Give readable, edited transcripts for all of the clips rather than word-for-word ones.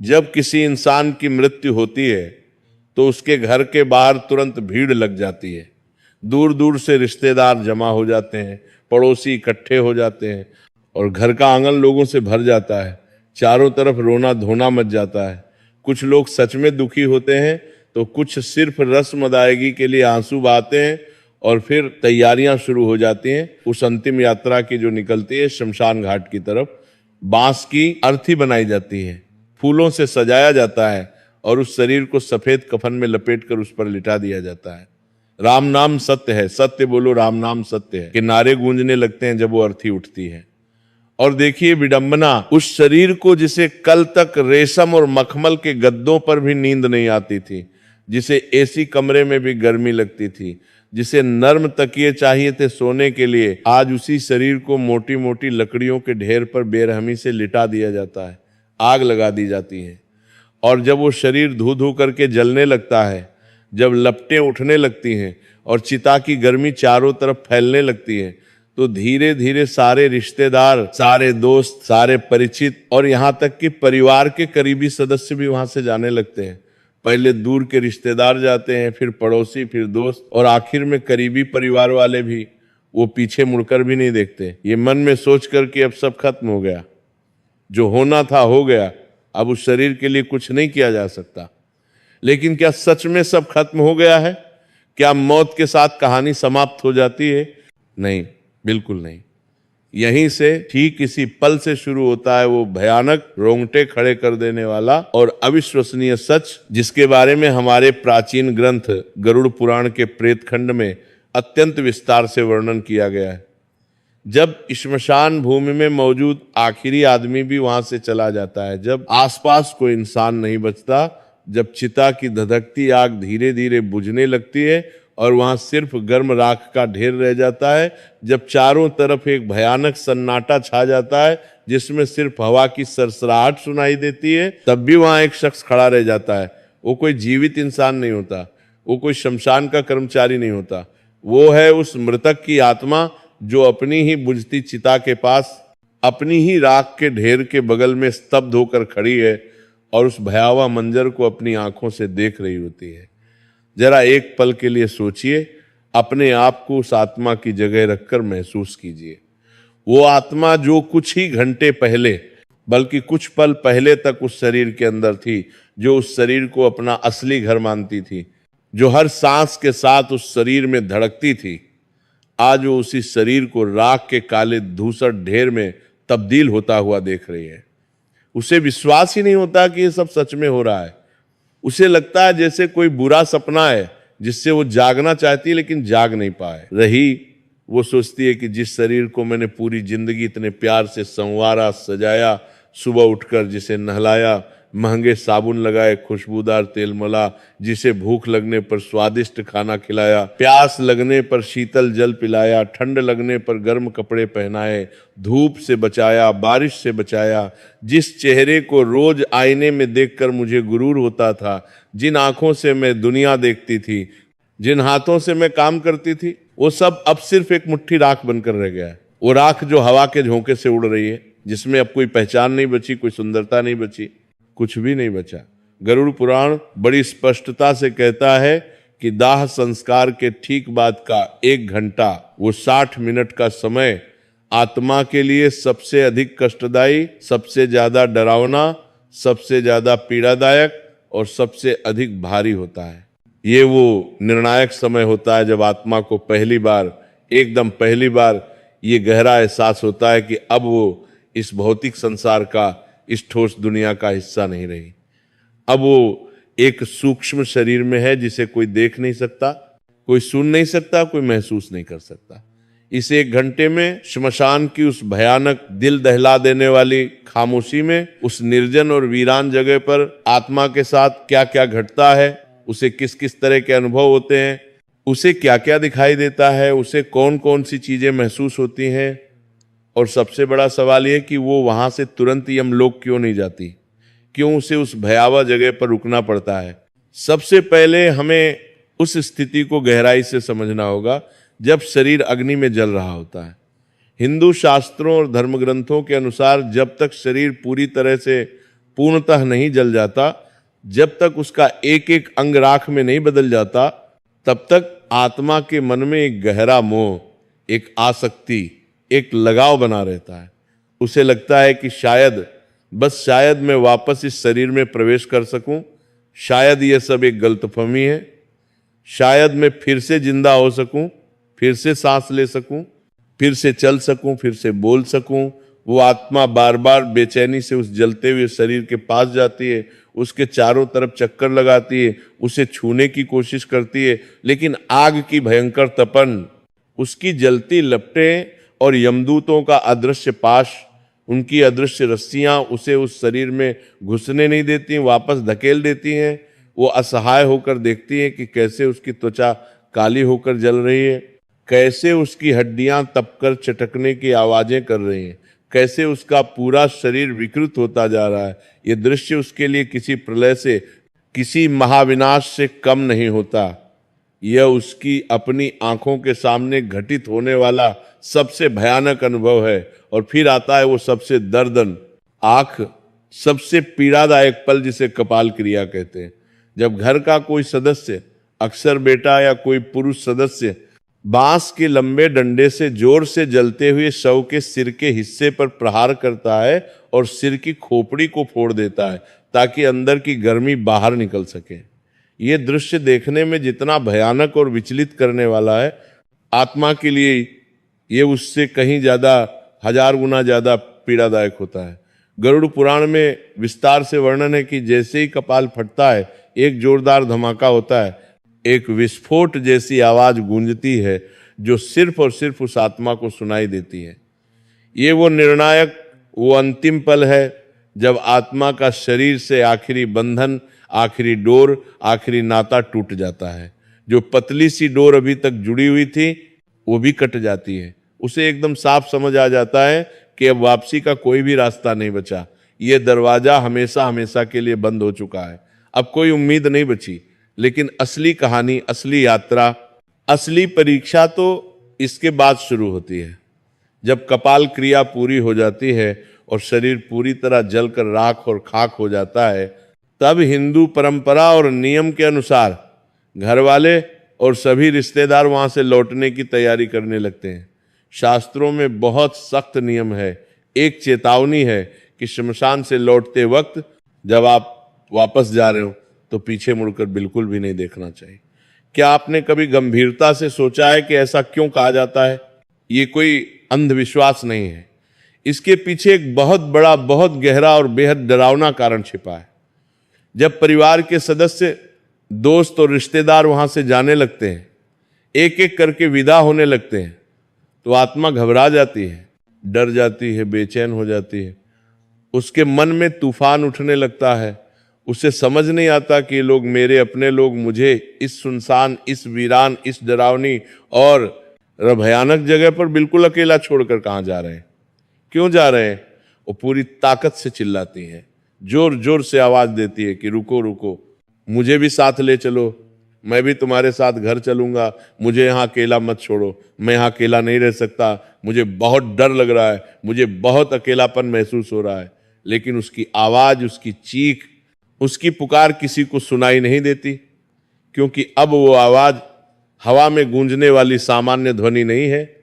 जब किसी इंसान की मृत्यु होती है तो उसके घर के बाहर तुरंत भीड़ लग जाती है। दूर दूर से रिश्तेदार जमा हो जाते हैं, पड़ोसी इकट्ठे हो जाते हैं और घर का आंगन लोगों से भर जाता है। चारों तरफ रोना धोना मच जाता है। कुछ लोग सच में दुखी होते हैं तो कुछ सिर्फ रस्म अदायगी के लिए आंसू बहाते हैं और फिर तैयारियां शुरू हो जाती हैं उस अंतिम यात्रा की जो निकलती है शमशान घाट की तरफ। बांस की अर्थी बनाई जाती है, फूलों से सजाया जाता है और उस शरीर को सफेद कफन में लपेटकर उस पर लिटा दिया जाता है। राम नाम सत्य है, सत्य बोलो राम नाम सत्य है, कि नारे गूंजने लगते हैं जब वो अर्थी उठती है। और देखिए विडंबना, उस शरीर को जिसे कल तक रेशम और मखमल के गद्दों पर भी नींद नहीं आती थी, जिसे एसी कमरे में भी गर्मी लगती थी, जिसे नर्म तकिए चाहिए थे सोने के लिए, आज उसी शरीर को मोटी मोटी लकड़ियों के ढेर पर बेरहमी से लिटा दिया जाता है, आग लगा दी जाती है। और जब वो शरीर धू धू करके जलने लगता है, जब लपटें उठने लगती हैं और चिता की गर्मी चारों तरफ फैलने लगती है, तो धीरे धीरे सारे रिश्तेदार, सारे दोस्त, सारे परिचित और यहाँ तक कि परिवार के करीबी सदस्य भी वहां से जाने लगते हैं। पहले दूर के रिश्तेदार जाते हैं, फिर पड़ोसी, फिर दोस्त और आखिर में करीबी परिवार वाले भी। वो पीछे मुड़कर भी नहीं देखते, ये मन में सोच कर कि अब सब खत्म हो गया, जो होना था हो गया, अब उस शरीर के लिए कुछ नहीं किया जा सकता। लेकिन क्या सच में सब खत्म हो गया है? क्या मौत के साथ कहानी समाप्त हो जाती है? नहीं, बिल्कुल नहीं। यहीं से ठीक इसी पल से शुरू होता है वो भयानक, रोंगटे खड़े कर देने वाला और अविश्वसनीय सच, जिसके बारे में हमारे प्राचीन ग्रंथ गरुड़ पुराण के प्रेतखंड में अत्यंत विस्तार से वर्णन किया गया है। जब श्मशान भूमि में मौजूद आखिरी आदमी भी वहां से चला जाता है, जब आसपास कोई इंसान नहीं बचता, जब चिता की धधकती आग धीरे धीरे बुझने लगती है और वहां सिर्फ गर्म राख का ढेर रह जाता है, जब चारों तरफ एक भयानक सन्नाटा छा जाता है जिसमें सिर्फ हवा की सरसराहट सुनाई देती है, तब भी वहां एक शख्स खड़ा रह जाता है। वो कोई जीवित इंसान नहीं होता, वो कोई शमशान का कर्मचारी नहीं होता, वो है उस मृतक की आत्मा जो अपनी ही बुझती चिता के पास, अपनी ही राख के ढेर के बगल में स्तब्ध होकर खड़ी है और उस भयावह मंजर को अपनी आंखों से देख रही होती है। जरा एक पल के लिए सोचिए, अपने आप को उस आत्मा की जगह रखकर महसूस कीजिए। वो आत्मा जो कुछ ही घंटे पहले, बल्कि कुछ पल पहले तक उस शरीर के अंदर थी, जो उस शरीर को अपना असली घर मानती थी, जो हर सांस के साथ उस शरीर में धड़कती थी, आज वो उसी शरीर को राख के काले धूसर ढेर में तब्दील होता हुआ देख रही है। उसे विश्वास ही नहीं होता कि ये सब सच में हो रहा है। उसे लगता है जैसे कोई बुरा सपना है जिससे वो जागना चाहती है लेकिन जाग नहीं पाए रही। वो सोचती है कि जिस शरीर को मैंने पूरी जिंदगी इतने प्यार से संवारा, सजाया, सुबह उठकर जिसे नहलाया, महंगे साबुन लगाए, खुशबूदार तेल मला, जिसे भूख लगने पर स्वादिष्ट खाना खिलाया, प्यास लगने पर शीतल जल पिलाया, ठंड लगने पर गर्म कपड़े पहनाए, धूप से बचाया, बारिश से बचाया, जिस चेहरे को रोज आईने में देखकर मुझे गुरूर होता था, जिन आंखों से मैं दुनिया देखती थी, जिन हाथों से मैं काम करती थी, वो सब अब सिर्फ एक मुट्ठी राख बनकर रह गया है। वो राख जो हवा के झोंके से उड़ रही है, जिसमें अब कोई पहचान नहीं बची, कोई सुंदरता नहीं बची, कुछ भी नहीं बचा। गरुड़ पुराण बड़ी स्पष्टता से कहता है कि दाह संस्कार के ठीक बाद का 1 घंटा, वो 60 मिनट का समय आत्मा के लिए सबसे अधिक कष्टदायी, सबसे ज्यादा डरावना, सबसे ज्यादा पीड़ादायक और सबसे अधिक भारी होता है। ये वो निर्णायक समय होता है जब आत्मा को पहली बार, एकदम पहली बार ये गहरा एहसास होता है कि अब वो इस भौतिक संसार का, इस ठोस दुनिया का हिस्सा नहीं रही। अब वो एक सूक्ष्म शरीर में है जिसे कोई देख नहीं सकता, कोई सुन नहीं सकता, कोई महसूस नहीं कर सकता। इस 1 घंटे में श्मशान की उस भयानक, दिल दहला देने वाली खामोशी में, उस निर्जन और वीरान जगह पर आत्मा के साथ क्या क्या घटता है, उसे किस किस तरह के अनुभव होते हैं, उसे क्या क्या दिखाई देता है, उसे कौन कौन सी चीजें महसूस होती हैं, और सबसे बड़ा सवाल यह कि वो वहां से तुरंत यमलोक क्यों नहीं जाती, क्यों उसे उस भयावह जगह पर रुकना पड़ता है। सबसे पहले हमें उस स्थिति को गहराई से समझना होगा जब शरीर अग्नि में जल रहा होता है। हिंदू शास्त्रों और धर्म ग्रंथों के अनुसार जब तक शरीर पूरी तरह से पूर्णतः नहीं जल जाता, जब तक उसका एक एक अंग राख में नहीं बदल जाता, तब तक आत्मा के मन में एक गहरा मोह, एक आसक्ति, एक लगाव बना रहता है। उसे लगता है कि शायद, बस शायद मैं वापस इस शरीर में प्रवेश कर सकूं, शायद यह सब एक गलतफहमी है, शायद मैं फिर से जिंदा हो सकूं, फिर से सांस ले सकूं, फिर से चल सकूं, फिर से बोल सकूं। वो आत्मा बार बार बेचैनी से उस जलते हुए शरीर के पास जाती है, उसके चारों तरफ चक्कर लगाती है, उसे छूने की कोशिश करती है, लेकिन आग की भयंकर तपन, उसकी जलती लपटें और यमदूतों का अदृश्य पाश, उनकी अदृश्य रस्सियां उसे उस शरीर में घुसने नहीं देती, वापस धकेल देती हैं। वो असहाय होकर देखती है कि कैसे उसकी त्वचा काली होकर जल रही है, कैसे उसकी हड्डियां तपकर चटकने की आवाजें कर रही हैं, कैसे उसका पूरा शरीर विकृत होता जा रहा है। ये दृश्य उसके लिए किसी प्रलय से, किसी महाविनाश से कम नहीं होता। यह उसकी अपनी आंखों के सामने घटित होने वाला सबसे भयानक अनुभव है। और फिर आता है वो सबसे दर्दन आंख, सबसे पीड़ादायक पल, जिसे कपाल क्रिया कहते हैं। जब घर का कोई सदस्य, अक्सर बेटा या कोई पुरुष सदस्य, बांस के लंबे डंडे से जोर से जलते हुए शव के सिर के हिस्से पर प्रहार करता है और सिर की खोपड़ी को फोड़ देता है ताकि अंदर की गर्मी बाहर निकल सके। ये दृश्य देखने में जितना भयानक और विचलित करने वाला है, आत्मा के लिए ये उससे कहीं ज्यादा, 1000 गुना ज्यादा पीड़ादायक होता है। गरुड़ पुराण में विस्तार से वर्णन है कि जैसे ही कपाल फटता है, एक जोरदार धमाका होता है, एक विस्फोट जैसी आवाज गूंजती है जो सिर्फ और सिर्फ उस आत्मा को सुनाई देती है। ये वो निर्णायक, वो अंतिम पल है जब आत्मा का शरीर से आखिरी बंधन, आखिरी डोर, आखिरी नाता टूट जाता है। जो पतली सी डोर अभी तक जुड़ी हुई थी वो भी कट जाती है। उसे एकदम साफ समझ आ जाता है कि अब वापसी का कोई भी रास्ता नहीं बचा, ये दरवाजा हमेशा हमेशा के लिए बंद हो चुका है, अब कोई उम्मीद नहीं बची। लेकिन असली कहानी, असली यात्रा, असली परीक्षा तो इसके बाद शुरू होती है। जब कपाल क्रिया पूरी हो जाती है और शरीर पूरी तरह जलकर राख और खाक हो जाता है, तब हिंदू परंपरा और नियम के अनुसार घर वाले और सभी रिश्तेदार वहां से लौटने की तैयारी करने लगते हैं। शास्त्रों में बहुत सख्त नियम है, एक चेतावनी है कि श्मशान से लौटते वक्त जब आप वापस जा रहे हो तो पीछे मुड़कर बिल्कुल भी नहीं देखना चाहिए। क्या आपने कभी गंभीरता से सोचा है कि ऐसा क्यों कहा जाता है? ये कोई अंधविश्वास नहीं है, इसके पीछे एक बहुत बड़ा, बहुत गहरा और बेहद डरावना कारण छिपा है। जब परिवार के सदस्य, दोस्त और रिश्तेदार वहां से जाने लगते हैं, एक एक करके विदा होने लगते हैं, तो आत्मा घबरा जाती है, डर जाती है, बेचैन हो जाती है। उसके मन में तूफान उठने लगता है। उसे समझ नहीं आता कि ये लोग मेरे अपने लोग मुझे इस सुनसान, इस वीरान, इस डरावनी और भयानक जगह पर बिल्कुल अकेला छोड़कर कहाँ जा रहे हैं, क्यों जा रहे हैं। वो पूरी ताकत से चिल्लाती है, जोर जोर से आवाज देती है कि रुको रुको, मुझे भी साथ ले चलो, मैं भी तुम्हारे साथ घर चलूंगा, मुझे यहाँ अकेला मत छोड़ो, मैं यहाँ अकेला नहीं रह सकता, मुझे बहुत डर लग रहा है, मुझे बहुत अकेलापन महसूस हो रहा है। लेकिन उसकी आवाज, उसकी चीख, उसकी पुकार किसी को सुनाई नहीं देती, क्योंकि अब वो आवाज हवा में गूंजने वाली सामान्य ध्वनि नहीं है,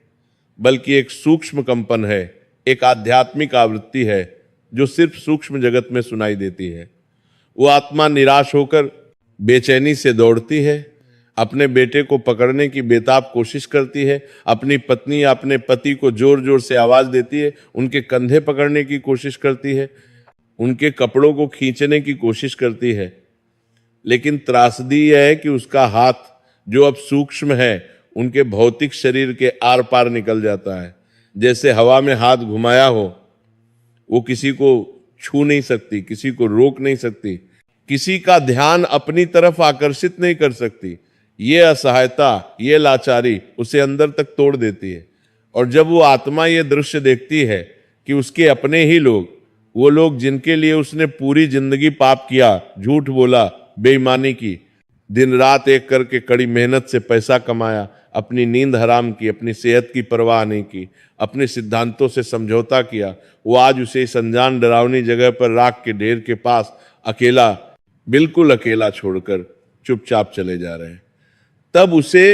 बल्कि एक सूक्ष्म कंपन है, एक आध्यात्मिक आवृत्ति है जो सिर्फ सूक्ष्म जगत में सुनाई देती है। वो आत्मा निराश होकर बेचैनी से दौड़ती है, अपने बेटे को पकड़ने की बेताब कोशिश करती है, अपनी पत्नी या अपने पति को जोर जोर से आवाज देती है, उनके कंधे पकड़ने की कोशिश करती है, उनके कपड़ों को खींचने की कोशिश करती है। लेकिन त्रासदी यह है कि उसका हाथ, जो अब सूक्ष्म है, उनके भौतिक शरीर के आर पार निकल जाता है। जैसे हवा में हाथ घुमाया हो, वो किसी को छू नहीं सकती, किसी को रोक नहीं सकती, किसी का ध्यान अपनी तरफ आकर्षित नहीं कर सकती। ये असहायता, ये लाचारी उसे अंदर तक तोड़ देती है। और जब वो आत्मा ये दृश्य देखती है कि उसके अपने ही लोग, वो लोग जिनके लिए उसने पूरी जिंदगी पाप किया, झूठ बोला, बेईमानी की, दिन रात एक करके कड़ी मेहनत से पैसा कमाया, अपनी नींद हराम की, अपनी सेहत की परवाह नहीं की, अपने सिद्धांतों से समझौता किया, वो आज उसे इस अनजान डरावनी जगह पर राख के ढेर के पास अकेला, बिल्कुल अकेला छोड़कर चुपचाप चले जा रहे हैं। तब उसे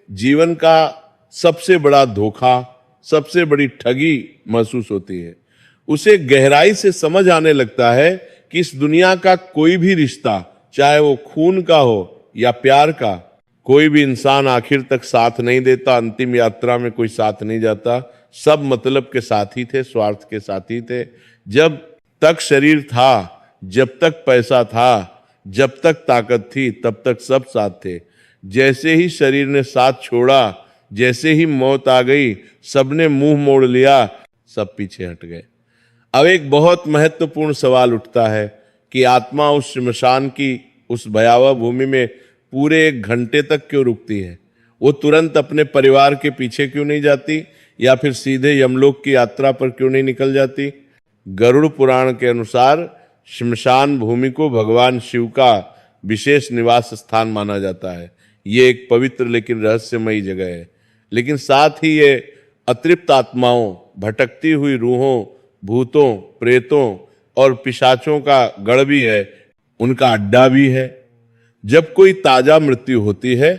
जीवन का सबसे बड़ा धोखा, सबसे बड़ी ठगी महसूस होती है। उसे गहराई से समझ आने लगता है कि इस दुनिया का कोई भी रिश्ता, चाहे वो खून का हो या प्यार का, कोई भी इंसान आखिर तक साथ नहीं देता, अंतिम यात्रा में कोई साथ नहीं जाता। सब मतलब के साथी थे, स्वार्थ के साथी थे। जब तक शरीर था, जब तक पैसा था, जब तक ताकत थी, तब तक सब साथ थे। जैसे ही शरीर ने साथ छोड़ा, जैसे ही मौत आ गई, सबने मुंह मोड़ लिया, सब पीछे हट गए। अब एक बहुत महत्वपूर्ण सवाल उठता है कि आत्मा उस श्मशान की, उस भयावह भूमि में पूरे 1 घंटे तक क्यों रुकती है? वो तुरंत अपने परिवार के पीछे क्यों नहीं जाती, या फिर सीधे यमलोक की यात्रा पर क्यों नहीं निकल जाती? गरुड़ पुराण के अनुसार श्मशान भूमि को भगवान शिव का विशेष निवास स्थान माना जाता है। ये एक पवित्र लेकिन रहस्यमयी जगह है। लेकिन साथ ही ये अतृप्त आत्माओं, भटकती हुई रूहों, भूतों, प्रेतों और पिशाचों का गढ़ भी है, उनका अड्डा भी है। जब कोई ताजा मृत्यु होती है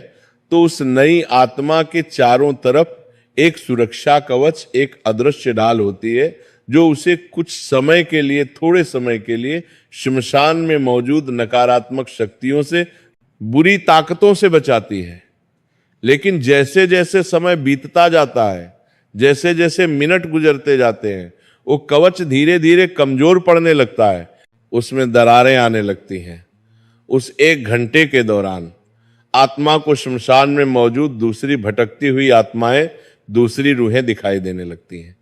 तो उस नई आत्मा के चारों तरफ एक सुरक्षा कवच, एक अदृश्य ढाल होती है, जो उसे कुछ समय के लिए, थोड़े समय के लिए श्मशान में मौजूद नकारात्मक शक्तियों से, बुरी ताकतों से बचाती है। लेकिन जैसे जैसे समय बीतता जाता है, जैसे जैसे मिनट गुजरते जाते हैं, वो कवच धीरे धीरे कमजोर पड़ने लगता है, उसमें दरारें आने लगती हैं। उस 1 घंटे के दौरान आत्मा को श्मशान में मौजूद दूसरी भटकती हुई आत्माएं, दूसरी रूहें दिखाई देने लगती हैं।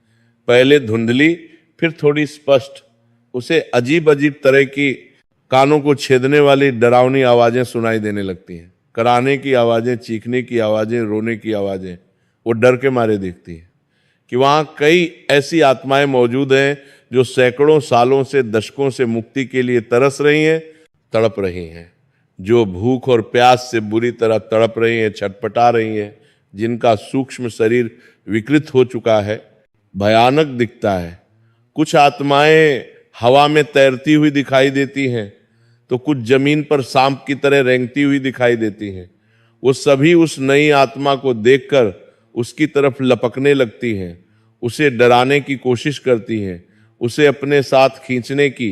पहले धुंधली, फिर थोड़ी स्पष्ट। उसे अजीब अजीब तरह की, कानों को छेदने वाली डरावनी आवाजें सुनाई देने लगती हैं। कराहने की आवाजें, चीखने की आवाजें, रोने की आवाजें। वो डर के मारे देखती है कि वहां कई ऐसी आत्माएं मौजूद हैं जो सैकड़ों सालों से, दशकों से मुक्ति के लिए तरस रही हैं, तड़प रही हैं, जो भूख और प्यास से बुरी तरह तड़प रही हैं, छटपटा रही हैं, जिनका सूक्ष्म शरीर विकृत हो चुका है, भयानक दिखता है। कुछ आत्माएं हवा में तैरती हुई दिखाई देती हैं, तो कुछ जमीन पर सांप की तरह रेंगती हुई दिखाई देती हैं। वो सभी उस नई आत्मा को देखकर उसकी तरफ लपकने लगती हैं, उसे डराने की कोशिश करती हैं, उसे अपने साथ खींचने की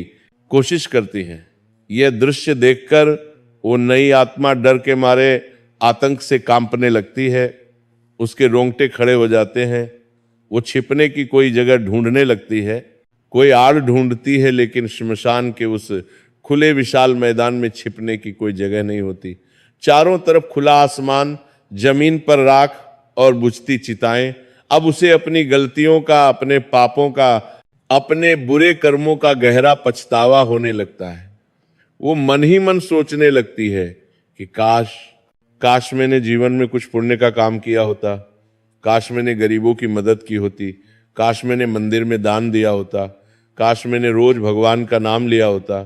कोशिश करती हैं। यह दृश्य देखकर वो नई आत्मा डर के मारे आतंक से कांपने लगती है, उसके रोंगटे खड़े हो जाते हैं। वो छिपने की कोई जगह ढूंढने लगती है, कोई आड़ ढूंढती है, लेकिन श्मशान के उस खुले विशाल मैदान में छिपने की कोई जगह नहीं होती। चारों तरफ खुला आसमान, जमीन पर राख और बुझती चिताएं। अब उसे अपनी गलतियों का, अपने पापों का, अपने बुरे कर्मों का गहरा पछतावा होने लगता है। वो मन ही मन सोचने लगती है कि काश मैंने जीवन में कुछ पुण्य का काम किया होता, काश मैंने गरीबों की मदद की होती, काश मैंने मंदिर में दान दिया होता, काश मैंने रोज भगवान का नाम लिया होता,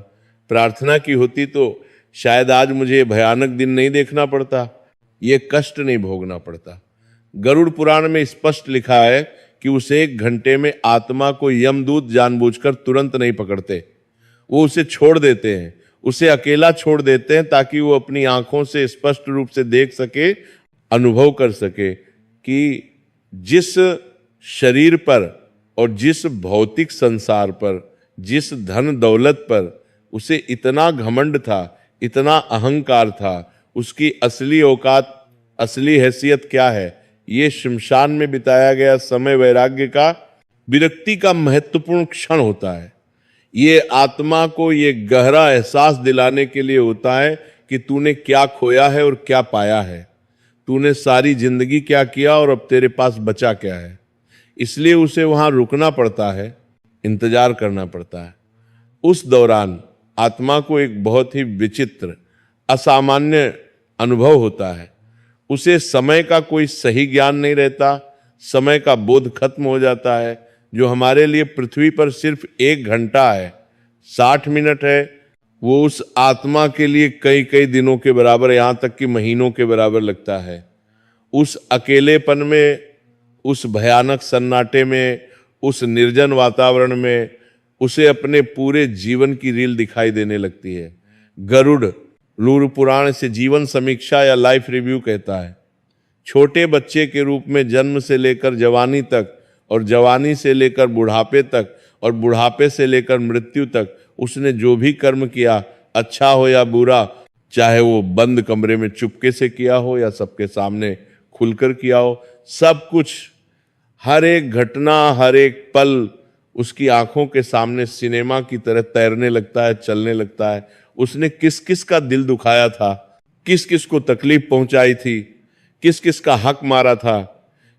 प्रार्थना की होती, तो शायद आज मुझे भयानक दिन नहीं देखना पड़ता, ये कष्ट नहीं भोगना पड़ता। गरुड़ पुराण में स्पष्ट लिखा है कि उस 1 घंटे में आत्मा को यमदूत जानबूझकर तुरंत नहीं पकड़ते, वो उसे छोड़ देते हैं, उसे अकेला छोड़ देते हैं, ताकि वो अपनी आंखों से स्पष्ट रूप से देख सके, अनुभव कर सके कि जिस शरीर पर और जिस भौतिक संसार पर, जिस धन दौलत पर उसे इतना घमंड था, इतना अहंकार था, उसकी असली औकात, असली हैसियत क्या है। ये श्मशान में बिताया गया समय वैराग्य का, विरक्ति का महत्वपूर्ण क्षण होता है। ये आत्मा को ये गहरा एहसास दिलाने के लिए होता है कि तूने क्या खोया है और क्या पाया है, तूने सारी जिंदगी क्या किया और अब तेरे पास बचा क्या है। इसलिए उसे वहां रुकना पड़ता है, इंतजार करना पड़ता है। उस दौरान आत्मा को एक बहुत ही विचित्र, असामान्य अनुभव होता है। उसे समय का कोई सही ज्ञान नहीं रहता, समय का बोध खत्म हो जाता है। जो हमारे लिए पृथ्वी पर सिर्फ 1 घंटा है, 60 मिनट है, वो उस आत्मा के लिए कई कई दिनों के बराबर, यहाँ तक कि महीनों के बराबर लगता है। उस अकेलेपन में, उस भयानक सन्नाटे में, उस निर्जन वातावरण में उसे अपने पूरे जीवन की रील दिखाई देने लगती है। गरुड़ लूर पुराण से जीवन समीक्षा या लाइफ रिव्यू कहता है, छोटे बच्चे के रूप में जन्म से लेकर जवानी तक, और जवानी से लेकर बुढ़ापे तक, और बुढ़ापे से लेकर मृत्यु तक उसने जो भी कर्म किया, अच्छा हो या बुरा, चाहे वो बंद कमरे में चुपके से किया हो या सबके सामने खुलकर किया हो, सब कुछ, हर एक घटना, हर एक पल उसकी आंखों के सामने सिनेमा की तरह तैरने लगता है, चलने लगता है। उसने किस किस का दिल दुखाया था, किस किस को तकलीफ पहुंचाई थी, किस किस का हक मारा था,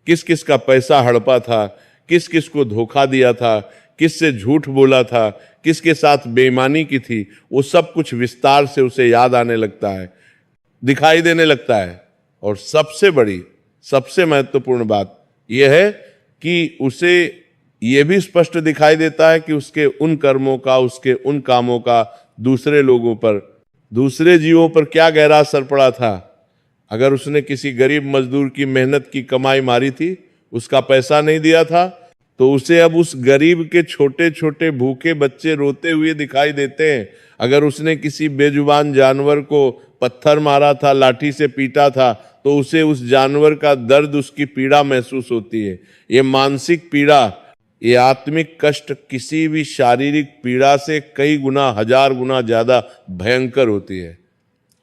किस किस का पैसा हड़पा था, किस किस को धोखा दिया था, किस से झूठ बोला था, किसके साथ बेईमानी की थी, वो सब कुछ विस्तार से उसे याद आने लगता है, दिखाई देने लगता है। और सबसे बड़ी, सबसे महत्वपूर्ण बात यह है कि उसे यह भी स्पष्ट दिखाई देता है कि उसके उन कर्मों का, उसके उन कामों का दूसरे लोगों पर, दूसरे जीवों पर क्या गहरा असर पड़ा था। अगर उसने किसी गरीब मजदूर की मेहनत की कमाई मारी थी, उसका पैसा नहीं दिया था, तो उसे अब उस गरीब के छोटे छोटे भूखे बच्चे रोते हुए दिखाई देते हैं। अगर उसने किसी बेजुबान जानवर को पत्थर मारा था, लाठी से पीटा था, तो उसे उस जानवर का दर्द, उसकी पीड़ा महसूस होती है। ये मानसिक पीड़ा, ये आत्मिक कष्ट किसी भी शारीरिक पीड़ा से कई गुना, हजार गुना ज्यादा भयंकर होती है।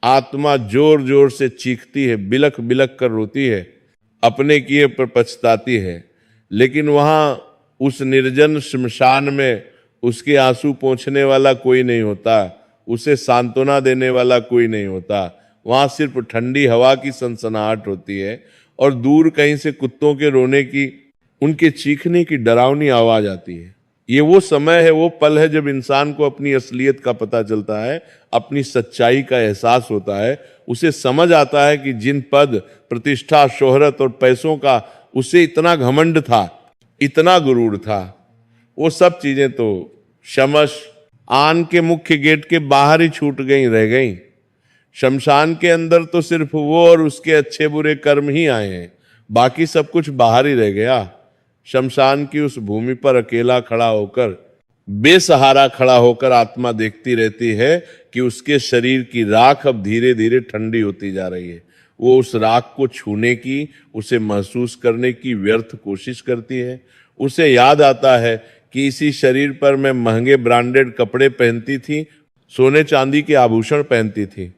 आत्मा जोर जोर से चीखती है, बिलख बिलख कर रोती है, अपने किए पर पछताती है। लेकिन वहां उस निर्जन श्मशान में उसके आंसू पोंछने वाला कोई नहीं होता, उसे सांत्वना देने वाला कोई नहीं होता। वहां सिर्फ ठंडी हवा की सनसनाहट होती है और दूर कहीं से कुत्तों के रोने की, उनके चीखने की डरावनी आवाज आती है। ये वो समय है, वो पल है जब इंसान को अपनी असलियत का पता चलता है, अपनी सच्चाई का एहसास होता है। उसे समझ आता है कि जिन पद, प्रतिष्ठा, शोहरत और पैसों का उसे इतना घमंड था, इतना गुरूर था, वो सब चीजें तो शमश आन के मुख्य गेट के बाहर ही छूट गई, रह गई। शमशान के अंदर तो सिर्फ वो और उसके अच्छे बुरे कर्म ही आए हैं, बाकी सब कुछ बाहर ही रह गया। शमशान की उस भूमि पर अकेला खड़ा होकर, बेसहारा खड़ा होकर आत्मा देखती रहती है कि उसके शरीर की राख अब धीरे धीरे ठंडी होती जा रही है। वो उस राख को छूने की, उसे महसूस करने की व्यर्थ कोशिश करती है। उसे याद आता है कि इसी शरीर पर मैं महंगे ब्रांडेड कपड़े पहनती थी, सोने चांदी के आभूषण पहनती थी,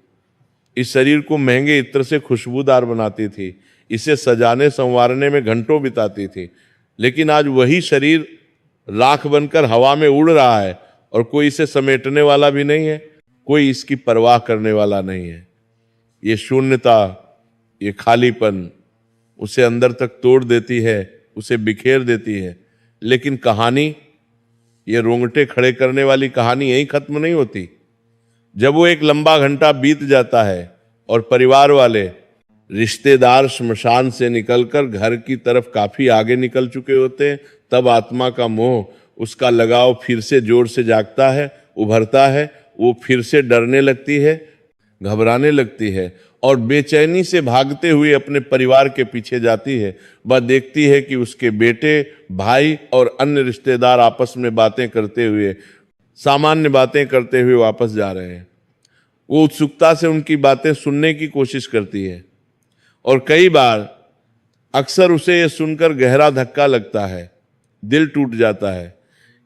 इस शरीर को महंगे इत्र से खुशबूदार बनाती थी, इसे सजाने संवारने में घंटों बिताती थी। लेकिन आज वही शरीर राख बनकर हवा में उड़ रहा है और कोई इसे समेटने वाला भी नहीं है, कोई इसकी परवाह करने वाला नहीं है। ये शून्यता, ये खालीपन उसे अंदर तक तोड़ देती है, उसे बिखेर देती है। लेकिन कहानी, ये रोंगटे खड़े करने वाली कहानी यहीं खत्म नहीं होती। जब वो एक लंबा घंटा बीत जाता है और परिवार वाले, रिश्तेदार श्मशान से निकलकर घर की तरफ काफी आगे निकल चुके होते हैं, तब आत्मा का मोह, उसका लगाव फिर से जोर से जागता है, उभरता है। वो फिर से डरने लगती है, घबराने लगती है और बेचैनी से भागते हुए अपने परिवार के पीछे जाती है। वह देखती है कि उसके बेटे, भाई और अन्य रिश्तेदार आपस में बातें करते हुए, सामान्य बातें करते हुए वापस जा रहे हैं। वो उत्सुकता से उनकी बातें सुनने की कोशिश करती है और कई बार अक्सर उसे यह सुनकर गहरा धक्का लगता है, दिल टूट जाता है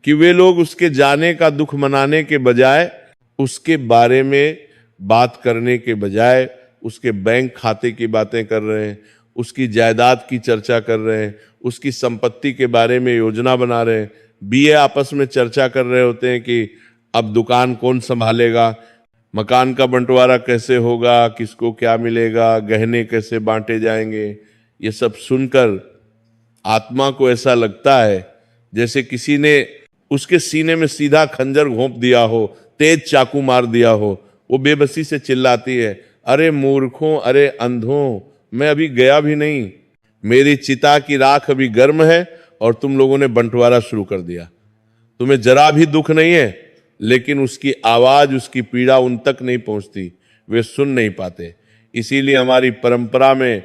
कि वे लोग उसके जाने का दुख मनाने के बजाय, उसके बारे में बात करने के बजाय उसके बैंक खाते की बातें कर रहे हैं, उसकी जायदाद की चर्चा कर रहे हैं, उसकी संपत्ति के बारे में योजना बना रहे हैं। बीए आपस में चर्चा कर रहे होते हैं कि अब दुकान कौन संभालेगा, मकान का बंटवारा कैसे होगा, किसको क्या मिलेगा, गहने कैसे बांटे जाएंगे। ये सब सुनकर आत्मा को ऐसा लगता है जैसे किसी ने उसके सीने में सीधा खंजर घोंप दिया हो, तेज चाकू मार दिया हो। वो बेबसी से चिल्लाती है, अरे मूर्खों, अरे अंधों, मैं अभी गया भी नहीं, मेरी चिता की राख अभी गर्म है और तुम लोगों ने बंटवारा शुरू कर दिया। तुम्हें जरा भी दुख नहीं है, लेकिन उसकी आवाज, उसकी पीड़ा उन तक नहीं पहुंचती, वे सुन नहीं पाते। इसीलिए हमारी परंपरा में,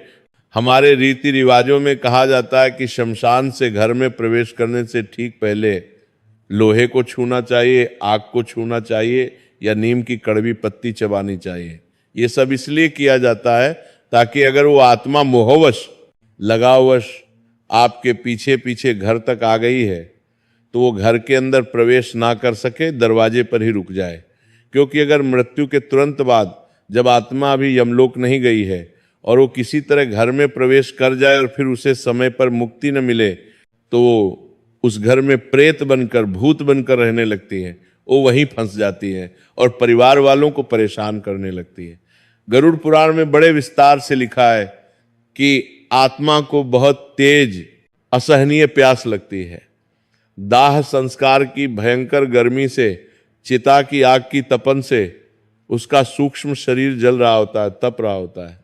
हमारे रीति रिवाजों में कहा जाता है कि शमशान से घर में प्रवेश करने से ठीक पहले लोहे को छूना चाहिए, आग को छूना चाहिए, या नीम की कड़वी पत्ती चबानी चाहिए। ये सब इसलिए किया जाता है ताकि अगर वो आत्मा मोहवश, लगावश आपके पीछे पीछे घर तक आ गई है तो वो घर के अंदर प्रवेश ना कर सके, दरवाजे पर ही रुक जाए। क्योंकि अगर मृत्यु के तुरंत बाद जब आत्मा अभी यमलोक नहीं गई है और वो किसी तरह घर में प्रवेश कर जाए और फिर उसे समय पर मुक्ति न मिले, तो उस घर में प्रेत बनकर, भूत बनकर रहने लगती है, वो वहीं फंस जाती है और परिवार वालों को परेशान करने लगती है। गरुड़ पुराण में बड़े विस्तार से लिखा है कि आत्मा को बहुत तेज असहनीय प्यास लगती है। दाह संस्कार की भयंकर गर्मी से, चिता की आग की तपन से उसका सूक्ष्म शरीर जल रहा होता है, तप रहा होता है।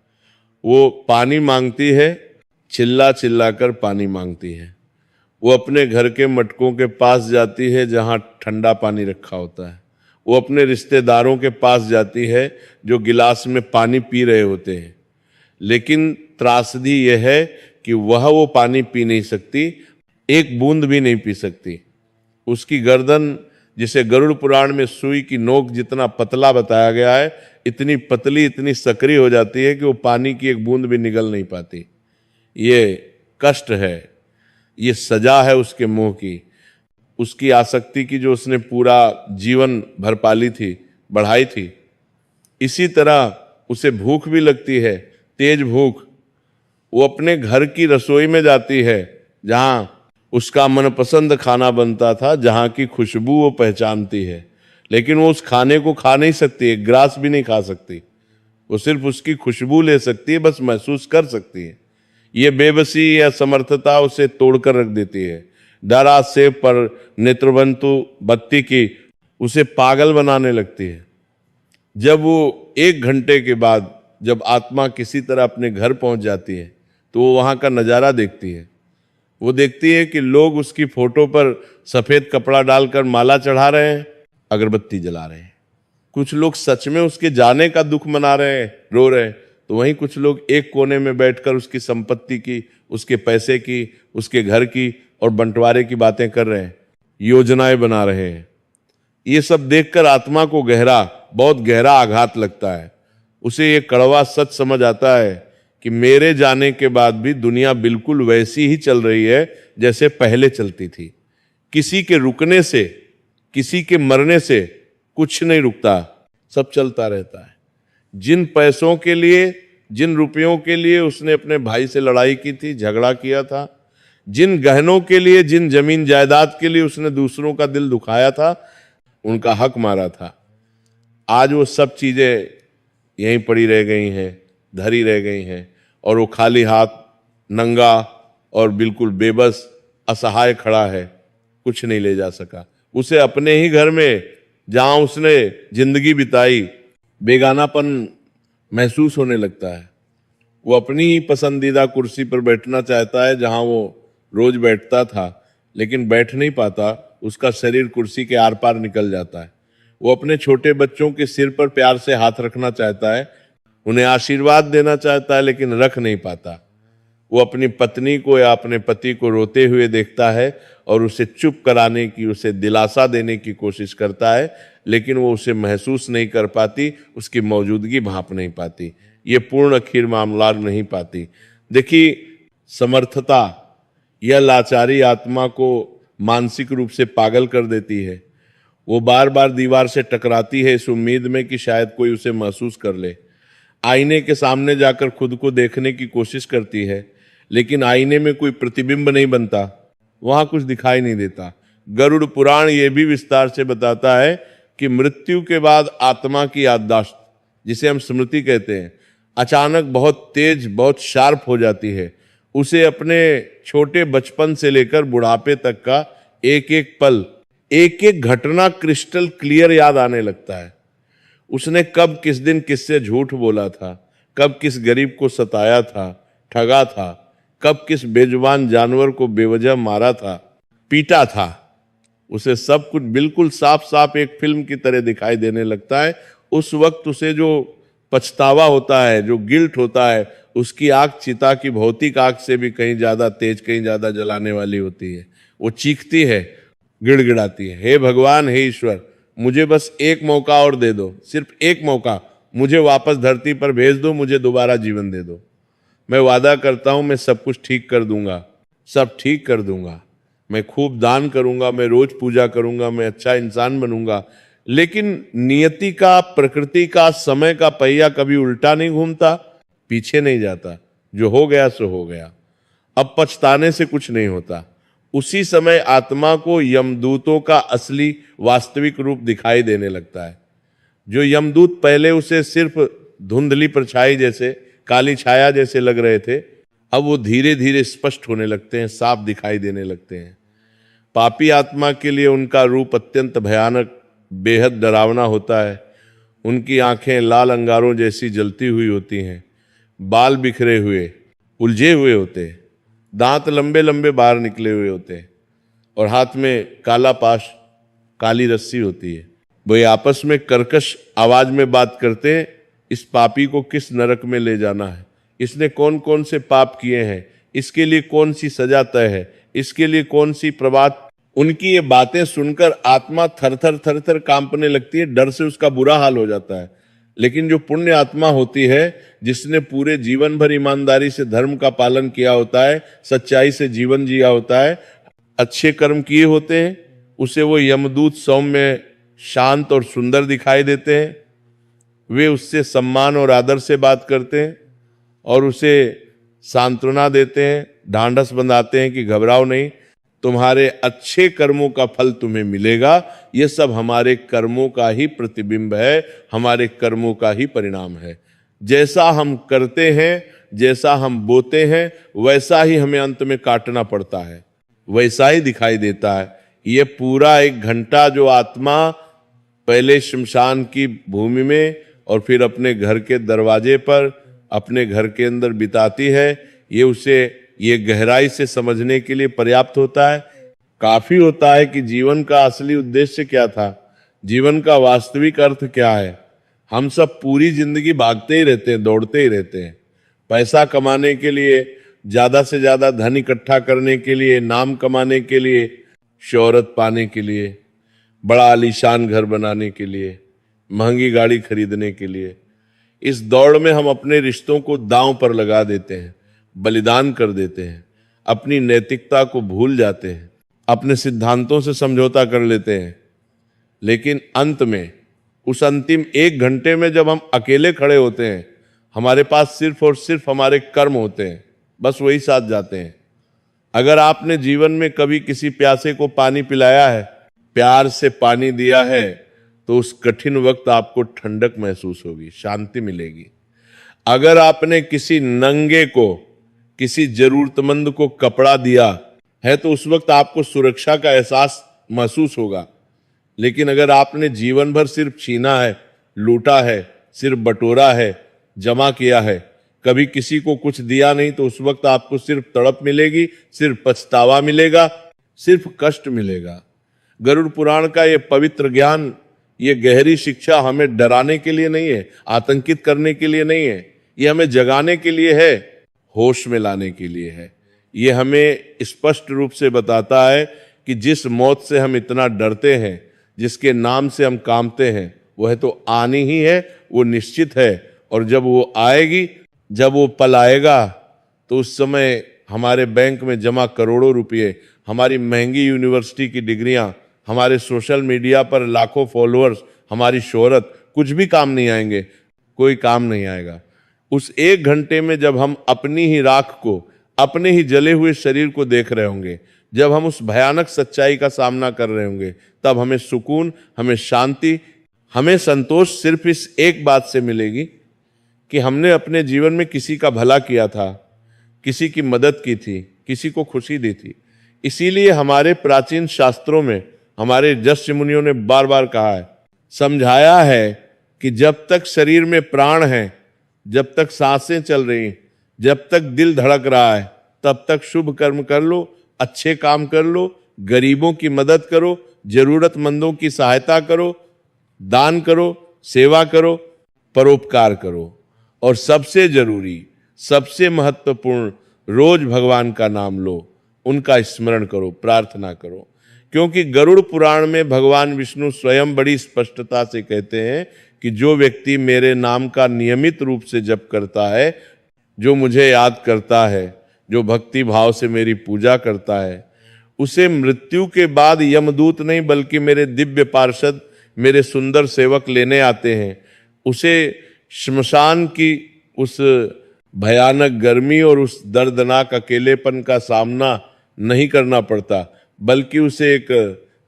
वो पानी मांगती है, चिल्ला चिल्ला कर पानी मांगती है। वो अपने घर के मटकों के पास जाती है जहां ठंडा पानी रखा होता है। वो अपने रिश्तेदारों के पास जाती है जो गिलास में पानी पी रहे होते हैं, लेकिन त्रासदी यह है कि वह वो पानी पी नहीं सकती, एक बूंद भी नहीं पी सकती। उसकी गर्दन, जिसे गरुड़ पुराण में सुई की नोक जितना पतला बताया गया है, इतनी पतली, इतनी सक्रिय हो जाती है कि वो पानी की एक बूंद भी निगल नहीं पाती। ये कष्ट है, ये सजा है उसके मोह की, उसकी आसक्ति की, जो उसने पूरा जीवन भर पाली थी, बढ़ाई थी। इसी तरह उसे भूख भी लगती है, तेज भूख। वो अपने घर की रसोई में जाती है जहां उसका मनपसंद खाना बनता था, जहां की खुशबू वो पहचानती है, लेकिन वो उस खाने को खा नहीं सकती, एक ग्रास भी नहीं खा सकती। वो सिर्फ उसकी खुशबू ले सकती है, बस महसूस कर सकती है। ये बेबसी या समर्थता उसे तोड़कर रख देती है। डरा सेब पर नेत्रबंतु बत्ती की उसे पागल बनाने लगती है। जब वो 1 घंटे के बाद जब आत्मा किसी तरह अपने घर पहुंच जाती है तो वो वहां का नजारा देखती है। वो देखती है कि लोग उसकी फोटो पर सफेद कपड़ा डालकर माला चढ़ा रहे हैं, अगरबत्ती जला रहे हैं। कुछ लोग सच में उसके जाने का दुख मना रहे हैं, रो रहे हैं, तो वहीं कुछ लोग एक कोने में बैठकर उसकी संपत्ति की, उसके पैसे की, उसके घर की और बंटवारे की बातें कर रहे हैं, योजनाएं बना रहे हैं। ये सब देखकर आत्मा को बहुत गहरा आघात लगता है। उसे ये कड़वा सच समझ आता है कि मेरे जाने के बाद भी दुनिया बिल्कुल वैसी ही चल रही है जैसे पहले चलती थी। किसी के रुकने से, किसी के मरने से कुछ नहीं रुकता, सब चलता रहता है। जिन पैसों के लिए, जिन रुपयों के लिए उसने अपने भाई से लड़ाई की थी, झगड़ा किया था, जिन गहनों के लिए, जिन जमीन जायदाद के लिए उसने दूसरों का दिल दुखाया था, उनका हक मारा था, आज वो सब चीजें यहीं पड़ी रह गई हैं, धरी रह गई हैं, और वो खाली हाथ, नंगा और बिल्कुल बेबस, असहाय खड़ा है, कुछ नहीं ले जा सका। उसे अपने ही घर में, जहां उसने जिंदगी बिताई, बेगानापन महसूस होने लगता है। वो अपनी ही पसंदीदा कुर्सी पर बैठना चाहता है जहां वो रोज बैठता था, लेकिन बैठ नहीं पाता, उसका शरीर कुर्सी के आर पार निकल जाता है। वो अपने छोटे बच्चों के सिर पर प्यार से हाथ रखना चाहता है, उन्हें आशीर्वाद देना चाहता है, लेकिन रख नहीं पाता। वो अपनी पत्नी को या अपने पति को रोते हुए देखता है और उसे चुप कराने की, उसे दिलासा देने की कोशिश करता है, लेकिन वो उसे महसूस नहीं कर पाती, उसकी मौजूदगी भांप नहीं पाती, ये पूर्ण खीर मामला नहीं पाती। देखिए, समर्थता यह लाचारी आत्मा को मानसिक रूप से पागल कर देती है। वो बार बार दीवार से टकराती है इस उम्मीद में कि शायद कोई उसे महसूस कर ले। आईने के सामने जाकर खुद को देखने की कोशिश करती है, लेकिन आईने में कोई प्रतिबिंब नहीं बनता, वहां कुछ दिखाई नहीं देता। गरुड़ पुराण ये भी विस्तार से बताता है कि मृत्यु के बाद आत्मा की याददाश्त, जिसे हम स्मृति कहते हैं, अचानक बहुत तेज, बहुत शार्प हो जाती है। उसे अपने छोटे बचपन से लेकर बुढ़ापे तक का एक एक पल, एक एक घटना क्रिस्टल क्लियर याद आने लगता है। उसने कब किस दिन किससे झूठ बोला था, कब किस गरीब को सताया था, ठगा था, कब किस बेजुबान जानवर को बेवजह मारा था, पीटा था। उसे सब कुछ बिल्कुल साफ साफ एक फिल्म की तरह दिखाई देने लगता है। उस वक्त उसे जो पछतावा होता है, जो गिल्ट होता है, उसकी आग चिता की भौतिक आग से भी कहीं ज्यादा तेज, कहीं ज्यादा जलाने वाली होती है। वो चीखती है, गिड़गिड़ाती है, हे भगवान, हे ईश्वर, मुझे बस एक मौका और दे दो, सिर्फ एक मौका, मुझे वापस धरती पर भेज दो, मुझे दोबारा जीवन दे दो। मैं वादा करता हूं मैं सब कुछ ठीक कर दूंगा, सब ठीक कर दूंगा, मैं खूब दान करूंगा, मैं रोज पूजा करूंगा, मैं अच्छा इंसान बनूंगा। लेकिन नियति का, प्रकृति का, समय का पहिया कभी उल्टा नहीं घूमता, पीछे नहीं जाता। जो हो गया सो हो गया, अब पछताने से कुछ नहीं होता। उसी समय आत्मा को यमदूतों का असली वास्तविक रूप दिखाई देने लगता है। जो यमदूत पहले उसे सिर्फ धुंधली परछाई जैसे, काली छाया जैसे लग रहे थे, अब वो धीरे धीरे स्पष्ट होने लगते हैं, साफ दिखाई देने लगते हैं। पापी आत्मा के लिए उनका रूप अत्यंत भयानक, बेहद डरावना होता है। उनकी आंखें लाल अंगारों जैसी जलती हुई होती हैं, बाल बिखरे हुए, उलझे हुए होते हैं, दांत लंबे लंबे बाहर निकले हुए होते हैं, और हाथ में काला पाश, काली रस्सी होती है। वो आपस में कर्कश आवाज में बात करते हैं, इस पापी को किस नरक में ले जाना है, इसने कौन कौन से पाप किए हैं, इसके लिए कौन सी सजा तय है, इसके लिए कौन सी प्रभात। उनकी ये बातें सुनकर आत्मा थर थर थर थर कांपने लगती है, डर से उसका बुरा हाल हो जाता है। लेकिन जो पुण्य आत्मा होती है, जिसने पूरे जीवन भर ईमानदारी से धर्म का पालन किया होता है, सच्चाई से जीवन जिया होता है, अच्छे कर्म किए होते हैं, उसे वो यमदूत सौम्य, शांत और सुंदर दिखाई देते हैं। वे उससे सम्मान और आदर से बात करते हैं और उसे सांत्वना देते हैं, ढांढस बंधाते हैं कि घबराओ नहीं, तुम्हारे अच्छे कर्मों का फल तुम्हें मिलेगा। ये सब हमारे कर्मों का ही प्रतिबिंब है, हमारे कर्मों का ही परिणाम है। जैसा हम करते हैं, जैसा हम बोते हैं, वैसा ही हमें अंत में काटना पड़ता है, वैसा ही दिखाई देता है। ये पूरा 1 घंटा जो आत्मा पहले शमशान की भूमि में और फिर अपने घर के दरवाजे पर, अपने घर के अंदर बिताती है, ये उसे ये गहराई से समझने के लिए पर्याप्त होता है, काफी होता है कि जीवन का असली उद्देश्य क्या था, जीवन का वास्तविक अर्थ क्या है। हम सब पूरी जिंदगी भागते ही रहते हैं, दौड़ते ही रहते हैं, पैसा कमाने के लिए, ज्यादा से ज्यादा धन इकट्ठा करने के लिए, नाम कमाने के लिए, शोहरत पाने के लिए, बड़ा आलीशान घर बनाने के लिए, महंगी गाड़ी खरीदने के लिए। इस दौड़ में हम अपने रिश्तों को दांव पर लगा देते हैं, बलिदान कर देते हैं, अपनी नैतिकता को भूल जाते हैं, अपने सिद्धांतों से समझौता कर लेते हैं। लेकिन अंत में, उस अंतिम 1 घंटे में जब हम अकेले खड़े होते हैं, हमारे पास सिर्फ और सिर्फ हमारे कर्म होते हैं, बस वही साथ जाते हैं। अगर आपने जीवन में कभी किसी प्यासे को पानी पिलाया है, प्यार से पानी दिया है, तो उस कठिन वक्त आपको ठंडक महसूस होगी, शांति मिलेगी। अगर आपने किसी नंगे को, किसी जरूरतमंद को कपड़ा दिया है, तो उस वक्त आपको सुरक्षा का एहसास महसूस होगा। लेकिन अगर आपने जीवन भर सिर्फ छीना है, लूटा है, सिर्फ बटोरा है, जमा किया है, कभी किसी को कुछ दिया नहीं, तो उस वक्त आपको सिर्फ तड़प मिलेगी, सिर्फ पछतावा मिलेगा, सिर्फ कष्ट मिलेगा। गरुड़ पुराण का ये पवित्र ज्ञान, ये गहरी शिक्षा हमें डराने के लिए नहीं है, आतंकित करने के लिए नहीं है, ये हमें जगाने के लिए है, होश में लाने के लिए है। ये हमें स्पष्ट रूप से बताता है कि जिस मौत से हम इतना डरते हैं, जिसके नाम से हम कांपते हैं, वह तो आनी ही है, वो निश्चित है। और जब वो आएगी, जब वो पल आएगा, तो उस समय हमारे बैंक में जमा करोड़ों रुपये, हमारी महंगी यूनिवर्सिटी की डिग्रियां, हमारे सोशल मीडिया पर लाखों फॉलोअर्स, हमारी शोहरत, कुछ भी काम नहीं आएंगे, कोई काम नहीं आएगा। उस 1 घंटे में जब हम अपनी ही राख को, अपने ही जले हुए शरीर को देख रहे होंगे, जब हम उस भयानक सच्चाई का सामना कर रहे होंगे, तब हमें सुकून, हमें शांति, हमें संतोष सिर्फ इस एक बात से मिलेगी कि हमने अपने जीवन में किसी का भला किया था, किसी की मदद की थी, किसी को खुशी दी थी। इसीलिए हमारे प्राचीन शास्त्रों में हमारे ऋषि मुनियों ने बार बार कहा है, समझाया है कि जब तक शरीर में प्राण है, जब तक सांसें चल रही, जब तक दिल धड़क रहा है, तब तक शुभ कर्म कर लो, अच्छे काम कर लो, गरीबों की मदद करो, जरूरतमंदों की सहायता करो, दान करो, सेवा करो, परोपकार करो, और सबसे जरूरी, सबसे महत्वपूर्ण, रोज भगवान का नाम लो, उनका स्मरण करो, प्रार्थना करो। क्योंकि गरुड़ पुराण में भगवान विष्णु स्वयं बड़ी स्पष्टता से कहते हैं कि जो व्यक्ति मेरे नाम का नियमित रूप से जप करता है, जो मुझे याद करता है, जो भक्ति भाव से मेरी पूजा करता है, उसे मृत्यु के बाद यमदूत नहीं बल्कि मेरे दिव्य पार्षद, मेरे सुंदर सेवक लेने आते हैं। उसे श्मशान की उस भयानक गर्मी और उस दर्दनाक अकेलेपन का सामना नहीं करना पड़ता, बल्कि उसे एक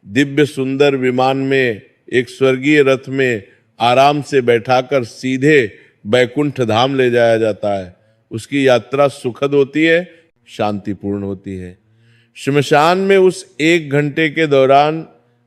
दिव्य सुंदर विमान में, एक स्वर्गीय रथ में आराम से बैठाकर सीधे बैकुंठ धाम ले जाया जाता है। उसकी यात्रा सुखद होती है, शांतिपूर्ण होती है। श्मशान में उस 1 घंटे के दौरान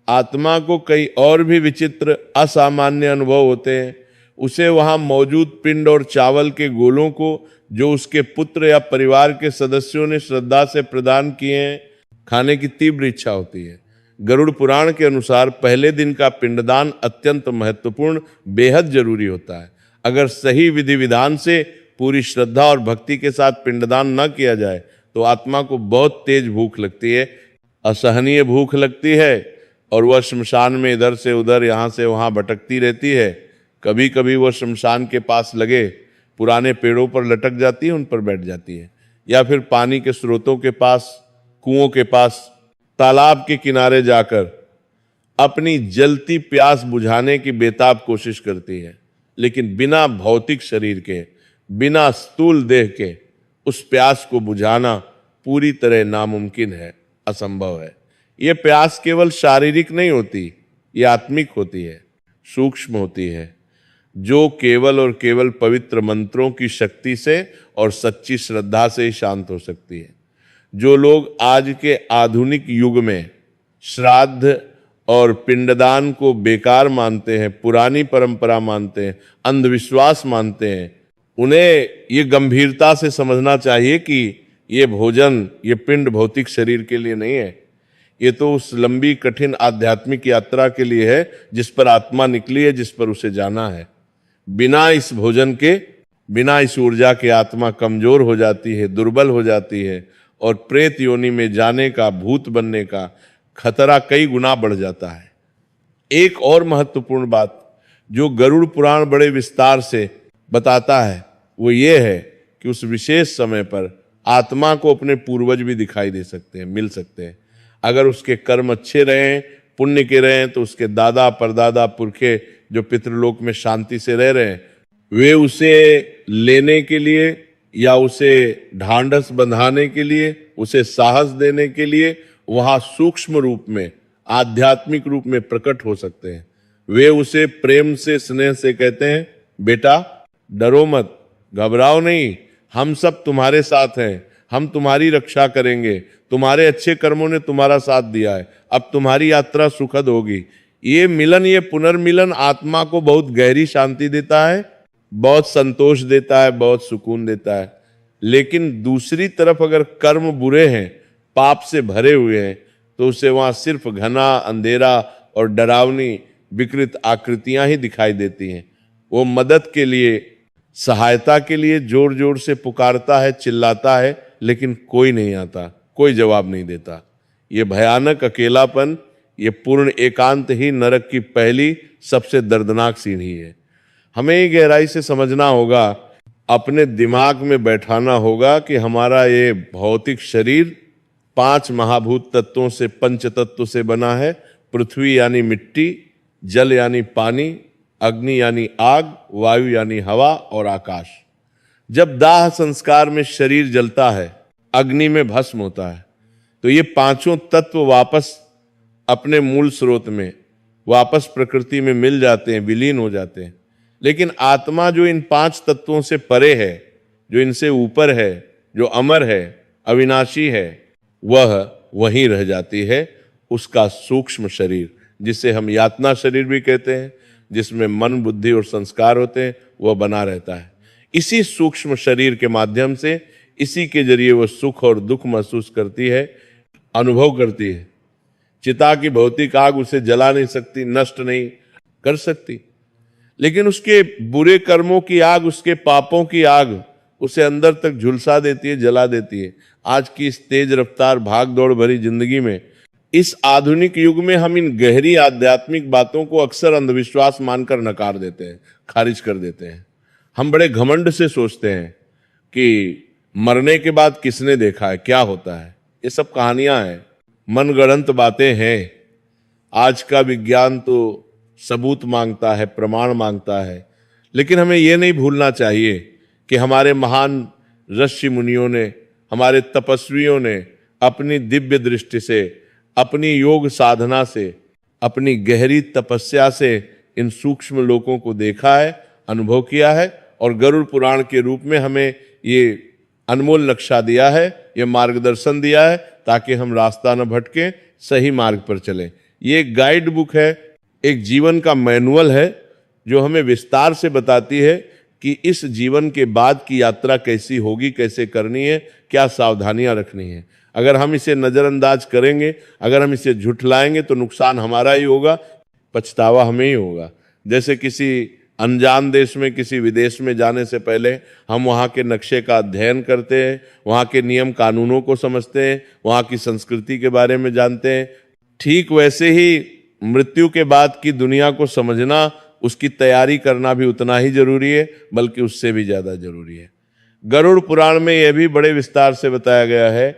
आत्मा को कई और भी विचित्र असामान्य अनुभव होते हैं। उसे वहां मौजूद पिंड और चावल के गोलों को जो उसके पुत्र या परिवार के सदस्यों ने श्रद्धा से प्रदान किए हैं, खाने की तीव्र इच्छा होती है। गरुड़ पुराण के अनुसार पहले दिन का पिंडदान अत्यंत महत्वपूर्ण, बेहद जरूरी होता है। अगर सही विधि विधान से पूरी श्रद्धा और भक्ति के साथ पिंडदान न किया जाए तो आत्मा को बहुत तेज भूख लगती है, असहनीय भूख लगती है, और वह श्मशान में इधर से उधर, यहाँ से वहाँ भटकती रहती है। कभी कभी वह श्मशान के पास लगे पुराने पेड़ों पर लटक जाती है, उन पर बैठ जाती है, या फिर पानी के स्रोतों के पास, कुओं के पास, तालाब के किनारे जाकर अपनी जलती प्यास बुझाने की बेताब कोशिश करती है। लेकिन बिना भौतिक शरीर के, बिना स्थूल देह के उस प्यास को बुझाना पूरी तरह नामुमकिन है, असंभव है। यह प्यास केवल शारीरिक नहीं होती, यह आत्मिक होती है, सूक्ष्म होती है, जो केवल और केवल पवित्र मंत्रों की शक्ति से और सच्ची श्रद्धा से ही शांत हो सकती है। जो लोग आज के आधुनिक युग में श्राद्ध और पिंडदान को बेकार मानते हैं, पुरानी परंपरा मानते हैं, अंधविश्वास मानते हैं, उन्हें ये गंभीरता से समझना चाहिए कि ये भोजन, ये पिंड भौतिक शरीर के लिए नहीं है। ये तो उस लंबी कठिन आध्यात्मिक यात्रा के लिए है जिस पर आत्मा निकली है, जिस पर उसे जाना है। बिना इस भोजन के, बिना इस ऊर्जा के आत्मा कमजोर हो जाती है, दुर्बल हो जाती है, और प्रेत योनि में जाने का, भूत बनने का खतरा कई गुना बढ़ जाता है। एक और महत्वपूर्ण बात जो गरुड़ पुराण बड़े विस्तार से बताता है वो ये है कि उस विशेष समय पर आत्मा को अपने पूर्वज भी दिखाई दे सकते हैं, मिल सकते हैं। अगर उसके कर्म अच्छे रहें, पुण्य के रहें, तो उसके दादा परदादा पुरखे जो पितृलोक में शांति से रह रहे हैं, वे उसे लेने के लिए या उसे ढांढस बंधाने के लिए, उसे साहस देने के लिए वहां सूक्ष्म रूप में, आध्यात्मिक रूप में प्रकट हो सकते हैं। वे उसे प्रेम से, स्नेह से कहते हैं, बेटा डरो मत, घबराओ नहीं, हम सब तुम्हारे साथ हैं, हम तुम्हारी रक्षा करेंगे, तुम्हारे अच्छे कर्मों ने तुम्हारा साथ दिया है, अब तुम्हारी यात्रा सुखद होगी। ये मिलन, ये पुनर्मिलन आत्मा को बहुत गहरी शांति देता है, बहुत संतोष देता है, बहुत सुकून देता है। लेकिन दूसरी तरफ अगर कर्म बुरे हैं, पाप से भरे हुए हैं, तो उसे वहां सिर्फ घना अंधेरा और डरावनी विकृत आकृतियां ही दिखाई देती हैं। वो मदद के लिए, सहायता के लिए जोर जोर से पुकारता है, चिल्लाता है, लेकिन कोई नहीं आता, कोई जवाब नहीं देता। ये भयानक अकेलापन, ये पूर्ण एकांत ही नरक की पहली सबसे दर्दनाक सीढ़ी है। हमें ये गहराई से समझना होगा, अपने दिमाग में बैठाना होगा कि हमारा ये भौतिक शरीर 5 महाभूत तत्वों से, पंच तत्व से बना है। पृथ्वी यानी मिट्टी, जल यानी पानी, अग्नि यानी आग, वायु यानी हवा और आकाश। जब दाह संस्कार में शरीर जलता है, अग्नि में भस्म होता है, तो ये पांचों तत्व वापस अपने मूल स्रोत में, वापस प्रकृति में मिल जाते हैं, विलीन हो जाते हैं। लेकिन आत्मा जो इन 5 तत्वों से परे है, जो इनसे ऊपर है, जो अमर है, अविनाशी है, वह वहीं रह जाती है। उसका सूक्ष्म शरीर, जिसे हम यातना शरीर भी कहते हैं, जिसमें मन, बुद्धि और संस्कार होते हैं, वह बना रहता है। इसी सूक्ष्म शरीर के माध्यम से, इसी के जरिए वह सुख और दुख महसूस करती है, अनुभव करती है। चिता की भौतिक आग उसे जला नहीं सकती, नष्ट नहीं कर सकती, लेकिन उसके बुरे कर्मों की आग, उसके पापों की आग उसे अंदर तक झुलसा देती है, जला देती है। आज की इस तेज रफ्तार भाग दौड़ भरी जिंदगी में, इस आधुनिक युग में हम इन गहरी आध्यात्मिक बातों को अक्सर अंधविश्वास मानकर नकार देते हैं, खारिज कर देते हैं। हम बड़े घमंड से सोचते हैं कि मरने के बाद किसने देखा है, क्या होता है। ये सब कहानियां हैं, मनगढ़ंत बातें हैं। आज का विज्ञान तो सबूत मांगता है, प्रमाण मांगता है, लेकिन हमें यह नहीं भूलना चाहिए कि हमारे महान ऋषि मुनियों ने, हमारे तपस्वियों ने अपनी दिव्य दृष्टि से, अपनी योग साधना से, अपनी गहरी तपस्या से इन सूक्ष्म लोकों को देखा है, अनुभव किया है, और गरुड़ पुराण के रूप में हमें ये अनमोल नक्शा दिया है, ये मार्गदर्शन दिया है, ताकि हम रास्ता न भटके, सही मार्ग पर चलें। ये एक गाइड बुक है, एक जीवन का मैनुअल है, जो हमें विस्तार से बताती है कि इस जीवन के बाद की यात्रा कैसी होगी, कैसे करनी है, क्या सावधानियां रखनी है। अगर हम इसे नजरअंदाज करेंगे, अगर हम इसे झुठलाएंगे, तो नुकसान हमारा ही होगा, पछतावा हमें ही होगा। जैसे किसी अनजान देश में, किसी विदेश में जाने से पहले हम वहाँ के नक्शे का अध्ययन करते हैं, वहाँ के नियम कानूनों को समझते हैं, वहाँ की संस्कृति के बारे में जानते हैं। ठीक वैसे ही मृत्यु के बाद की दुनिया को समझना, उसकी तैयारी करना भी उतना ही जरूरी है, बल्कि उससे भी ज्यादा जरूरी है। गरुड़ पुराण में यह भी बड़े विस्तार से बताया गया है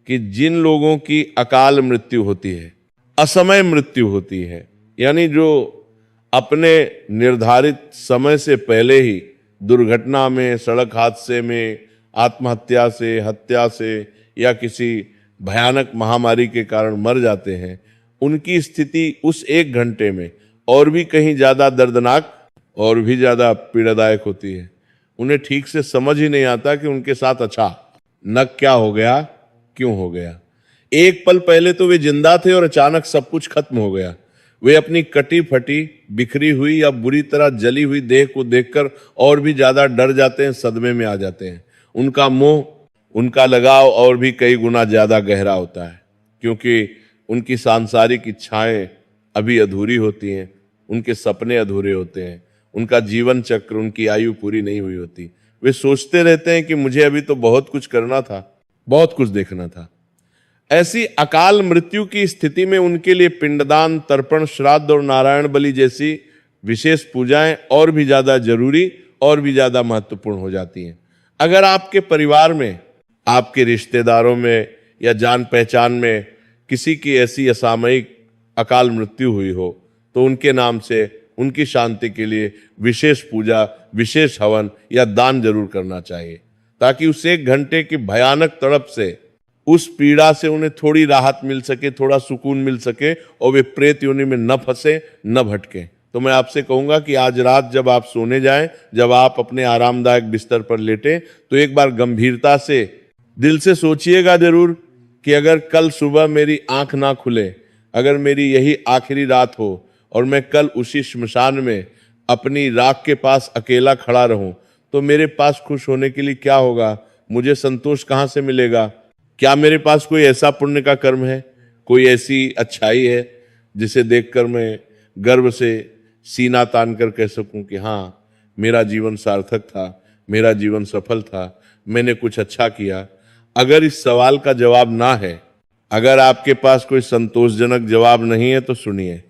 कि जिन लोगों की अकाल मृत्यु होती है, असमय मृत्यु होती है, यानी जो अपने निर्धारित समय से पहले ही दुर्घटना में, सड़क हादसे में, आत्महत्या से, हत्या से या किसी भयानक महामारी के कारण मर जाते हैं, उनकी स्थिति उस 1 घंटे में और भी कहीं ज्यादा दर्दनाक और भी ज्यादा पीड़ादायक होती है। उन्हें ठीक से समझ ही नहीं आता कि उनके साथ अच्छा न क्या हो गया, क्यों हो गया। एक पल पहले तो वे जिंदा थे और अचानक सब कुछ खत्म हो गया। वे अपनी कटी फटी, बिखरी हुई या बुरी तरह जली हुई देह को देखकर और भी ज्यादा डर जाते हैं, सदमे में आ जाते हैं। उनका मोह, उनका लगाव और भी कई गुना ज्यादा गहरा होता है, क्योंकि उनकी सांसारिक इच्छाएं अभी अधूरी होती हैं, उनके सपने अधूरे होते हैं, उनका जीवन चक्र, उनकी आयु पूरी नहीं हुई होती। वे सोचते रहते हैं कि मुझे अभी तो बहुत कुछ करना था, बहुत कुछ देखना था। ऐसी अकाल मृत्यु की स्थिति में उनके लिए पिंडदान, तर्पण, श्राद्ध और नारायण बलि जैसी विशेष पूजाएं और भी ज्यादा जरूरी और भी ज्यादा महत्वपूर्ण हो जाती हैं। अगर आपके परिवार में, आपके रिश्तेदारों में या जान पहचान में किसी की ऐसी असामयिक अकाल मृत्यु हुई हो, तो उनके नाम से, उनकी शांति के लिए विशेष पूजा, विशेष हवन या दान जरूर करना चाहिए, ताकि उस 1 घंटे की भयानक तड़प से, उस पीड़ा से उन्हें थोड़ी राहत मिल सके, थोड़ा सुकून मिल सके, और वे प्रेत योनि में न फंसे, न भटके। तो मैं आपसे कहूंगा कि आज रात जब आप सोने जाएं, जब आप अपने आरामदायक बिस्तर पर लेटें, तो एक बार गंभीरता से दिल से सोचिएगा जरूर कि अगर कल सुबह मेरी आंख ना खुले, अगर मेरी यही आखिरी रात हो और मैं कल उसी श्मशान में अपनी राख के पास अकेला खड़ा रहूं, तो मेरे पास खुश होने के लिए क्या होगा, मुझे संतोष कहां से मिलेगा। क्या मेरे पास कोई ऐसा पुण्य का कर्म है, कोई ऐसी अच्छाई है जिसे देखकर मैं गर्व से सीना तान कर कह सकूं कि हाँ, मेरा जीवन सार्थक था, मेरा जीवन सफल था, मैंने कुछ अच्छा किया। अगर इस सवाल का जवाब ना है, अगर आपके पास कोई संतोषजनक जवाब नहीं है, तो सुनिए,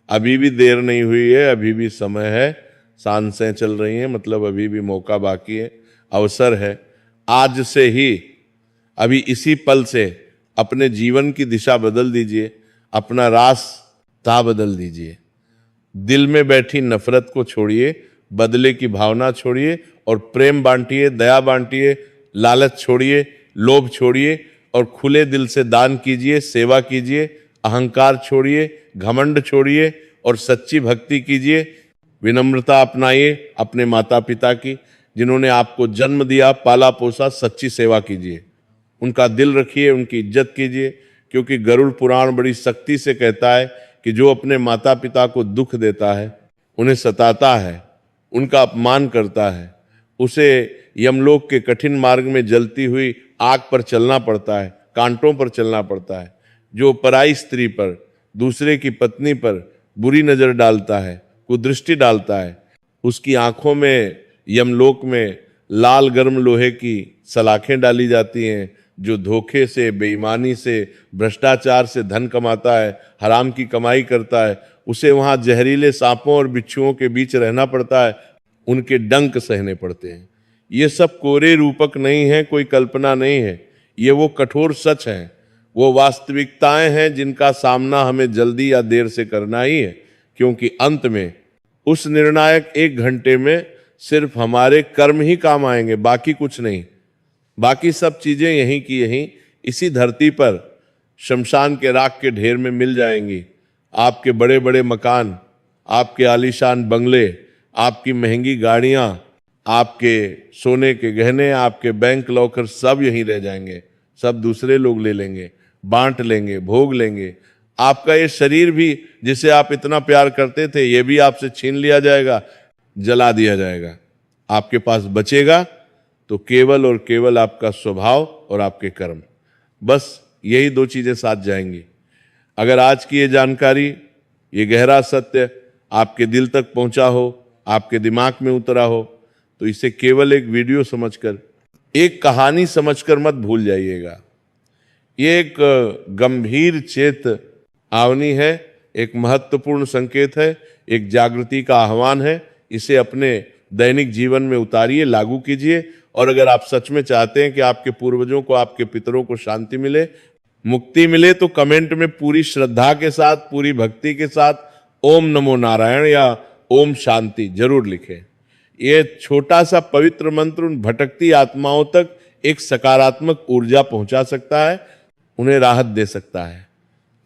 अभी भी देर नहीं हुई है, अभी भी समय है, सांसें चल रही हैं, मतलब अभी भी मौका बाकी है, अवसर है। आज से ही, अभी इसी पल से अपने जीवन की दिशा बदल दीजिए, अपना रास्ता बदल दीजिए। दिल में बैठी नफरत को छोड़िए, बदले की भावना छोड़िए और प्रेम बांटिए, दया बांटिए, लालच छोड़िए, लोभ छोड़िए और खुले दिल से दान कीजिए, सेवा कीजिए, अहंकार छोड़िए, घमंड छोड़िए और सच्ची भक्ति कीजिए। विनम्रता अपनाइए अपने माता पिता की, जिन्होंने आपको जन्म दिया, पाला पोसा, सच्ची सेवा कीजिए, उनका दिल रखिए, उनकी इज्जत कीजिए, क्योंकि गरुड़ पुराण बड़ी सख्ती से कहता है कि जो अपने माता पिता को दुख देता है, उन्हें सताता है, उनका अपमान करता है, उसे यमलोक के कठिन मार्ग में जलती हुई आग पर चलना पड़ता है, कांटों पर चलना पड़ता है। जो पराई स्त्री पर, दूसरे की पत्नी पर बुरी नजर डालता है, कुदृष्टि डालता है, उसकी आंखों में यमलोक में लाल गर्म लोहे की सलाखें डाली जाती हैं। जो धोखे से, बेईमानी से, भ्रष्टाचार से धन कमाता है, हराम की कमाई करता है, उसे वहां जहरीले सांपों और बिच्छुओं के बीच रहना पड़ता है, उनके डंक सहने पड़ते हैं। ये सब कोरे रूपक नहीं है, कोई कल्पना नहीं है, ये वो कठोर सच है, वो वास्तविकताएं हैं जिनका सामना हमें जल्दी या देर से करना ही है। क्योंकि अंत में उस निर्णायक 1 घंटे में सिर्फ हमारे कर्म ही काम आएंगे, बाकी कुछ नहीं। बाकी सब चीजें यहीं की यहीं इसी धरती पर शमशान के राख के ढेर में मिल जाएंगी। आपके बड़े बड़े मकान, आपके आलीशान बंगले, आपकी महंगी गाड़ियां, आपके सोने के गहने, आपके बैंक लॉकर सब यहीं रह जाएंगे, सब दूसरे लोग ले लेंगे, बांट लेंगे, भोग लेंगे। आपका ये शरीर भी जिसे आप इतना प्यार करते थे, ये भी आपसे छीन लिया जाएगा, जला दिया जाएगा। आपके पास बचेगा तो केवल और केवल आपका स्वभाव और आपके कर्म, बस यही 2 चीजें साथ जाएंगी। अगर आज की ये जानकारी, ये गहरा सत्य आपके दिल तक पहुंचा हो, आपके दिमाग में उतरा हो, तो इसे केवल एक वीडियो समझकर, एक कहानी समझकर मत भूल जाइएगा। ये एक गंभीर चेत आवनी है, एक महत्वपूर्ण संकेत है, एक जागृति का आह्वान है। इसे अपने दैनिक जीवन में उतारिए, लागू कीजिए। और अगर आप सच में चाहते हैं कि आपके पूर्वजों को, आपके पितरों को शांति मिले, मुक्ति मिले, तो कमेंट में पूरी श्रद्धा के साथ, पूरी भक्ति के साथ ओम नमो नारायण या ओम शांति जरूर लिखें। ये छोटा सा पवित्र मंत्र उन भटकती आत्माओं तक एक सकारात्मक ऊर्जा पहुंचा सकता है, उन्हें राहत दे सकता है।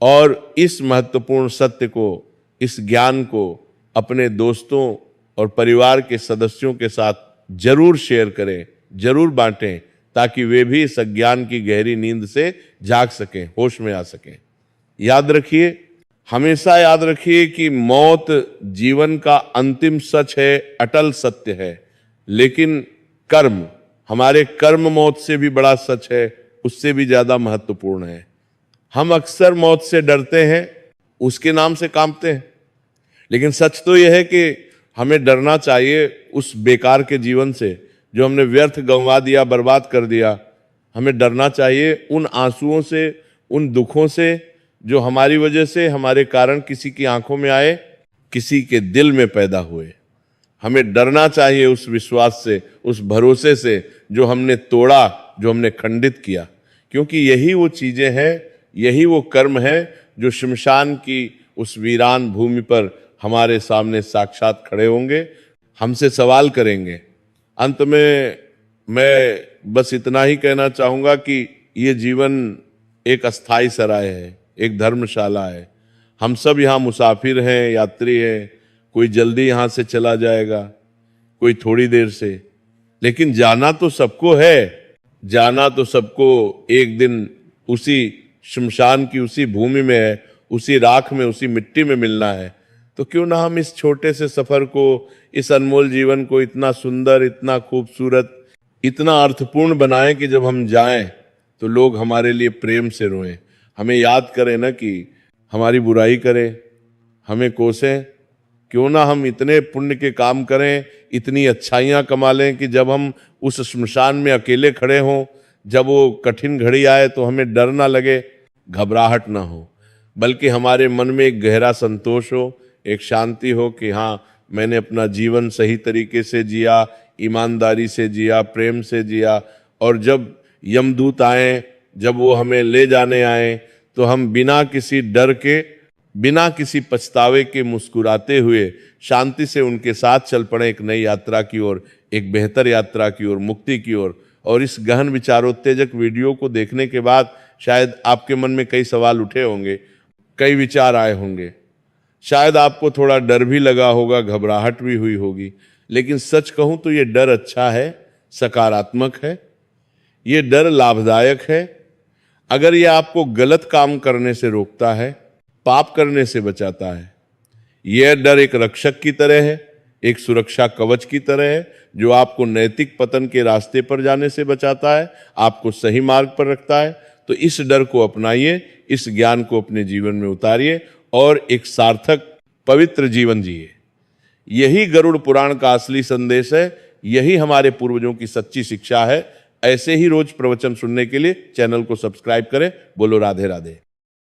और इस महत्वपूर्ण सत्य को, इस ज्ञान को अपने दोस्तों और परिवार के सदस्यों के साथ जरूर शेयर करें, जरूर बांटें, ताकि वे भी इस अज्ञान की गहरी नींद से जाग सकें, होश में आ सकें। याद रखिए, हमेशा याद रखिए कि मौत जीवन का अंतिम सच है, अटल सत्य है। लेकिन कर्म, हमारे कर्म मौत से भी बड़ा सच है, उससे भी ज्यादा महत्वपूर्ण है। हम अक्सर मौत से डरते हैं, उसके नाम से कांपते हैं, लेकिन सच तो यह है कि हमें डरना चाहिए उस बेकार के जीवन से जो हमने व्यर्थ गंवा दिया, बर्बाद कर दिया। हमें डरना चाहिए उन आंसुओं से, उन दुखों से जो हमारी वजह से, हमारे कारण किसी की आंखों में आए, किसी के दिल में पैदा हुए। हमें डरना चाहिए उस विश्वास से, उस भरोसे से जो हमने तोड़ा, जो हमने खंडित किया। क्योंकि यही वो चीजें हैं, यही वो कर्म है जो शमशान की उस वीरान भूमि पर हमारे सामने साक्षात खड़े होंगे, हमसे सवाल करेंगे। अंत में मैं बस इतना ही कहना चाहूंगा कि ये जीवन एक अस्थाई सराय है, एक धर्मशाला है। हम सब यहाँ मुसाफिर हैं, यात्री हैं। कोई जल्दी यहाँ से चला जाएगा, कोई थोड़ी देर से, लेकिन जाना तो सबको है। जाना तो सबको एक दिन उसी शमशान की उसी भूमि में है, उसी राख में, उसी मिट्टी में मिलना है। तो क्यों ना हम इस छोटे से सफर को, इस अनमोल जीवन को इतना सुंदर, इतना खूबसूरत, इतना अर्थपूर्ण बनाएं कि जब हम जाएं तो लोग हमारे लिए प्रेम से रोएं, हमें याद करें ना कि हमारी बुराई करें, हमें कोसें। क्यों ना हम इतने पुण्य के काम करें, इतनी अच्छाइयाँ कमा लें कि जब हम उस शमशान में अकेले खड़े हों, जब वो कठिन घड़ी आए तो हमें डर ना लगे, घबराहट ना हो, बल्कि हमारे मन में एक गहरा संतोष हो, एक शांति हो कि हाँ, मैंने अपना जीवन सही तरीके से जिया, ईमानदारी से जिया, प्रेम से जिया। और जब यमदूत आए, जब वो हमें ले जाने आए, तो हम बिना किसी डर के, बिना किसी पछतावे के, मुस्कुराते हुए शांति से उनके साथ चल पड़े एक नई यात्रा की ओर, एक बेहतर यात्रा की ओर, मुक्ति की ओर। और इस गहन विचारोत्तेजक वीडियो को देखने के बाद शायद आपके मन में कई सवाल उठे होंगे, कई विचार आए होंगे, शायद आपको थोड़ा डर भी लगा होगा, घबराहट भी हुई होगी। लेकिन सच कहूं तो ये डर अच्छा है, सकारात्मक है, ये डर लाभदायक है। अगर ये आपको गलत काम करने से रोकता है, पाप करने से बचाता है, यह डर एक रक्षक की तरह है, एक सुरक्षा कवच की तरह है, जो आपको नैतिक पतन के रास्ते पर जाने से बचाता है, आपको सही मार्ग पर रखता है। तो इस डर को अपनाइए, इस ज्ञान को अपने जीवन में उतारिए और एक सार्थक पवित्र जीवन जिए। यही गरुड़ पुराण का असली संदेश है, यही हमारे पूर्वजों की सच्ची शिक्षा है। ऐसे ही रोज प्रवचन सुनने के लिए चैनल को सब्सक्राइब करें। बोलो राधे राधे।